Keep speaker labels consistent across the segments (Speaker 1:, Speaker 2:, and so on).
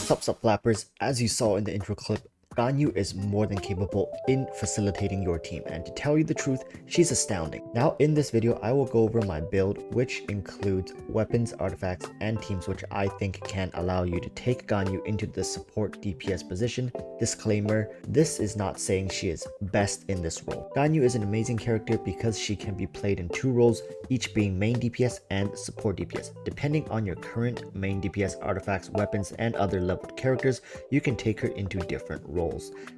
Speaker 1: Sup flappers, as you saw in the intro clip, Ganyu is more than capable in facilitating your team, and to tell you the truth, she's astounding. Now in this video, I will go over my build, which includes weapons, artifacts, and teams which I think can allow you to take Ganyu into the support DPS position. Disclaimer, this is not saying she is best in this role. Ganyu is an amazing character because she can be played in two roles, each being main DPS and support DPS. Depending on your current main DPS, artifacts, weapons, and other leveled characters, you can take her into different roles.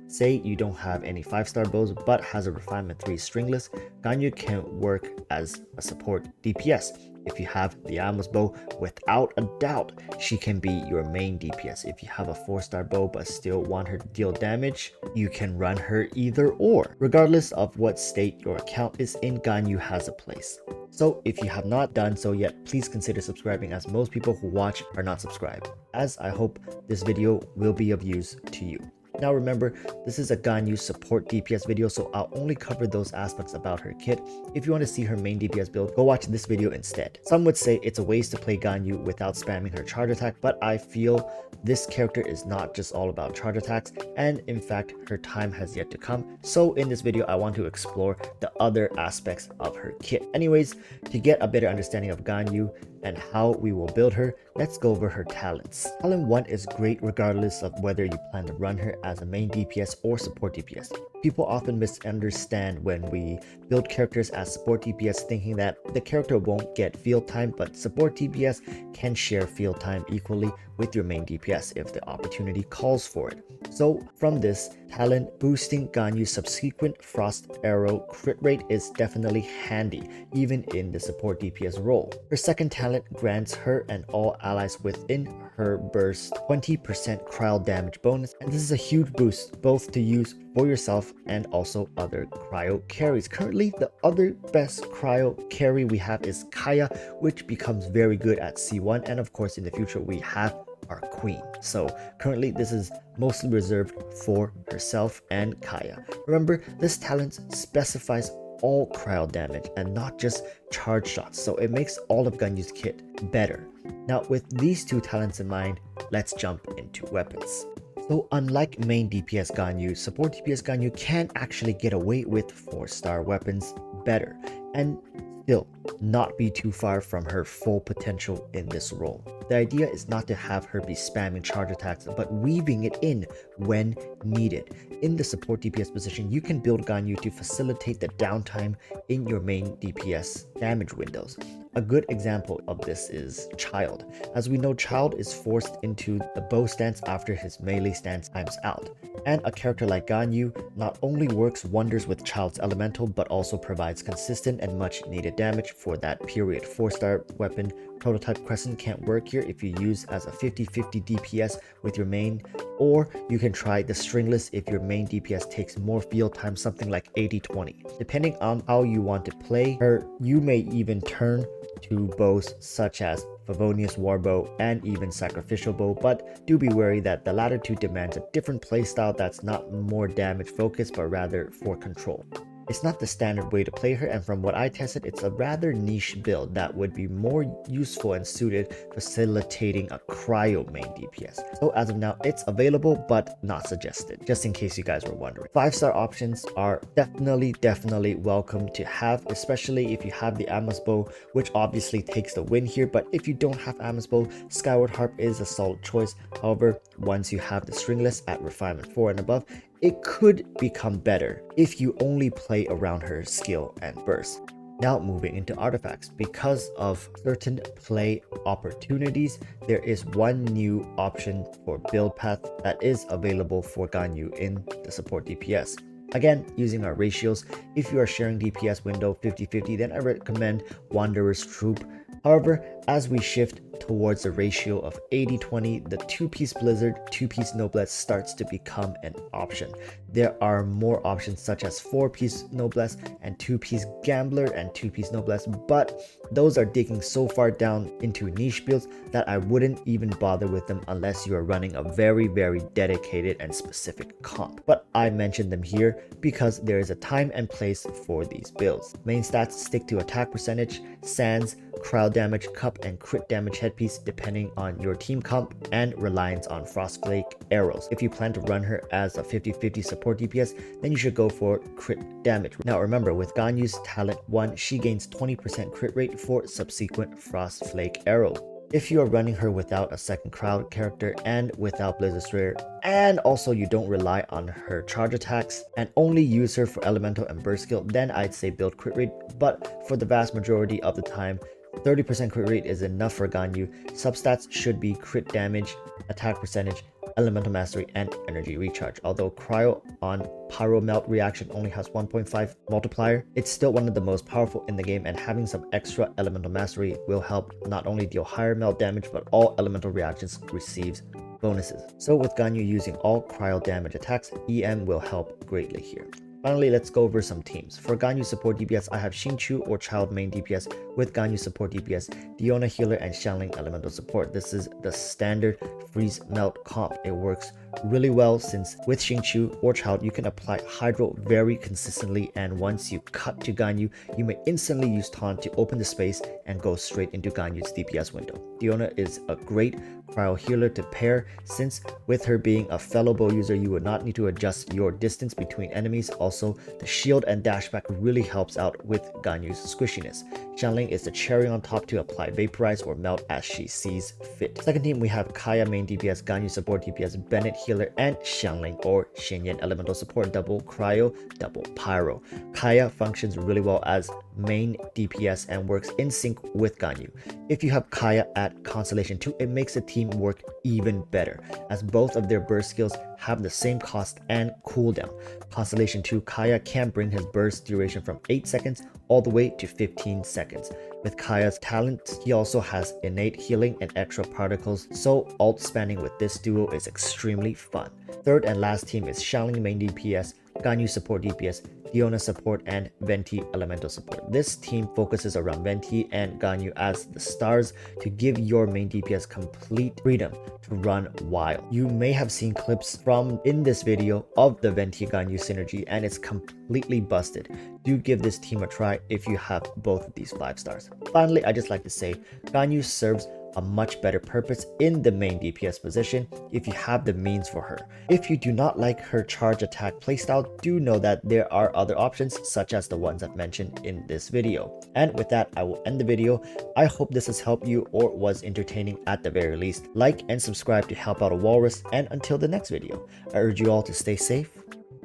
Speaker 1: Say you don't have any 5-star bows but has a refinement 3 stringless, Ganyu can work as a support DPS. If you have the Amos bow, without a doubt, she can be your main DPS. If you have a 4-star bow but still want her to deal damage, you can run her either or. Regardless of what state your account is in, Ganyu has a place. So if you have not done so yet, please consider subscribing, as most people who watch are not subscribed, as I hope this video will be of use to you. Now remember, this is a Ganyu support DPS video, so I'll only cover those aspects about her kit. If you want to see her main DPS build, go watch this video instead. Some would say it's a waste to play Ganyu without spamming her charge attack, but I feel this character is not just all about charge attacks, and in fact her time has yet to come. So in this video I want to explore the other aspects of her kit. Anyways, to get a better understanding of Ganyu and how we will build her, let's go over her talents. Talent 1 is great regardless of whether you plan to run her as a main DPS or support DPS. People often misunderstand when we build characters as support DPS, thinking that the character won't get field time, but support DPS can share field time equally with your main DPS if the opportunity calls for it. So from this talent, boosting Ganyu's subsequent Frost Arrow crit rate is definitely handy, even in the support DPS role. Her second talent grants her and all allies within her burst 20% cryo damage bonus, and this is a huge boost both to use for yourself and also other cryo carries. Currently, the other best cryo carry we have is Kaya, which becomes very good at C1, and of course in the future we have our queen. So currently this is mostly reserved for herself and Kaya. Remember, this talent specifies all cryo damage and not just charge shots, so it makes all of Ganyu's kit better. Now with these two talents in mind, let's jump into weapons. So unlike main DPS Ganyu, support DPS Ganyu can actually get away with 4-star weapons better, and still not be too far from her full potential in this role. The idea is not to have her be spamming charge attacks, but weaving it in when needed. In the support DPS position, you can build Ganyu to facilitate the downtime in your main DPS damage windows. A good example of this is CHILDE. As we know, CHILDE is forced into the bow stance after his melee stance times out. And a character like Ganyu not only works wonders with CHILDE's elemental, but also provides consistent and much needed damage for that period. 4-star weapon Prototype Crescent can't work here if you use as a 50-50 DPS with your main, or you can try the stringless if your main DPS takes more field time, something like 80-20. Depending on how you want to play her, you may even turn to bows such as Favonius Warbow and even Sacrificial Bow, but do be wary that the latter two demands a different playstyle that's not more damage focused but rather for control. It's not the standard way to play her, and from what I tested, it's a rather niche build that would be more useful and suited facilitating a cryo main DPS. So as of now, it's available but not suggested, just in case you guys were wondering. 5-star options are definitely welcome to have, especially if you have the Amos bow, which obviously takes the win here, but if you don't have Amos bow, Skyward Harp is a solid choice. However, once you have the stringless at refinement 4 and above, it could become better if you only play around her skill and burst. Now moving into artifacts, because of certain play opportunities, there is one new option for build path that is available for Ganyu in the support DPS. Again, using our ratios, if you are sharing DPS window 50-50, then I recommend Wanderer's Troop. However, as we shift towards a ratio of 80-20, the 2-piece Blizzard, 2-piece Noblesse starts to become an option. There are more options such as 4-piece Noblesse and 2-piece Gambler and 2-piece Noblesse, but those are digging so far down into niche builds that I wouldn't even bother with them unless you are running a very dedicated and specific comp. But I mentioned them here because there is a time and place for these builds. Main stats stick to attack percentage, sands, crowd cryo damage, cup, and crit damage headpiece depending on your team comp and reliance on Frostflake arrows. If you plan to run her as a 50-50 support DPS, then you should go for crit damage. Now remember, with Ganyu's talent 1, she gains 20% crit rate for subsequent Frostflake arrows. If you are running her without a second crowd character and without Blizzard Slayer, and also you don't rely on her charge attacks and only use her for elemental and burst skill, then I'd say build crit rate. But for the vast majority of the time, 30% crit rate is enough for Ganyu. Substats should be crit damage, attack percentage, elemental mastery, and energy recharge. Although Cryo on pyro melt reaction only has 1.5 multiplier, it's still one of the most powerful in the game, and having some extra elemental mastery will help not only deal higher melt damage, but all elemental reactions receives bonuses. So with Ganyu using all cryo damage attacks, EM will help greatly here. Finally, let's go over some teams. For Ganyu support DPS, I have XINYQIU or Childe main DPS with Ganyu support DPS, DIONA healer, and XIANGLING elemental support. This is the standard freeze melt comp. It works really well since with XINYQIU or Childe, you can apply Hydro very consistently, and once you cut to Ganyu, you may instantly use taunt to open the space and go straight into Ganyu's DPS window. DIONA is a great cryo healer to pair, since with her being a fellow bow user, you would not need to adjust your distance between enemies. Also, the shield and dashback really helps out with Ganyu's squishiness. XIANGLING is the cherry on top to apply vaporize or melt as she sees fit. Second team, we have Kaya main DPS, Ganyu support DPS, BENNETT healer, and XIANGLING or XINYAN elemental support, double cryo, double pyro. Kaya functions really well as main DPS and works in sync with Ganyu. If you have Kaya at Constellation 2, it makes the team work even better, as both of their burst skills have the same cost and cooldown. Constellation 2, Kaya can bring his burst duration from 8 seconds all the way to 15 seconds. With Kaya's talent, he also has innate healing and extra particles, so ult spanning with this duo is extremely fun. Third and last team is XIANGLING main DPS, Ganyu support DPS, DIONA support, and Venti elemental support. This team focuses around Venti and Ganyu as the stars to give your main DPS complete freedom to run wild. You may have seen clips from in this video of the Venti Ganyu synergy, and it's completely busted. Do give this team a try if you have both of these 5 stars. Finally, I just like to say Ganyu serves a much better purpose in the main DPS position if you have the means for her. If you do not like her charge attack playstyle, do know that there are other options such as the ones I've mentioned in this video. And with that, I will end the video. I hope this has helped you or was entertaining at the very least. Like and subscribe to help out a walrus, and until the next video, I urge you all to stay safe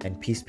Speaker 1: and peace.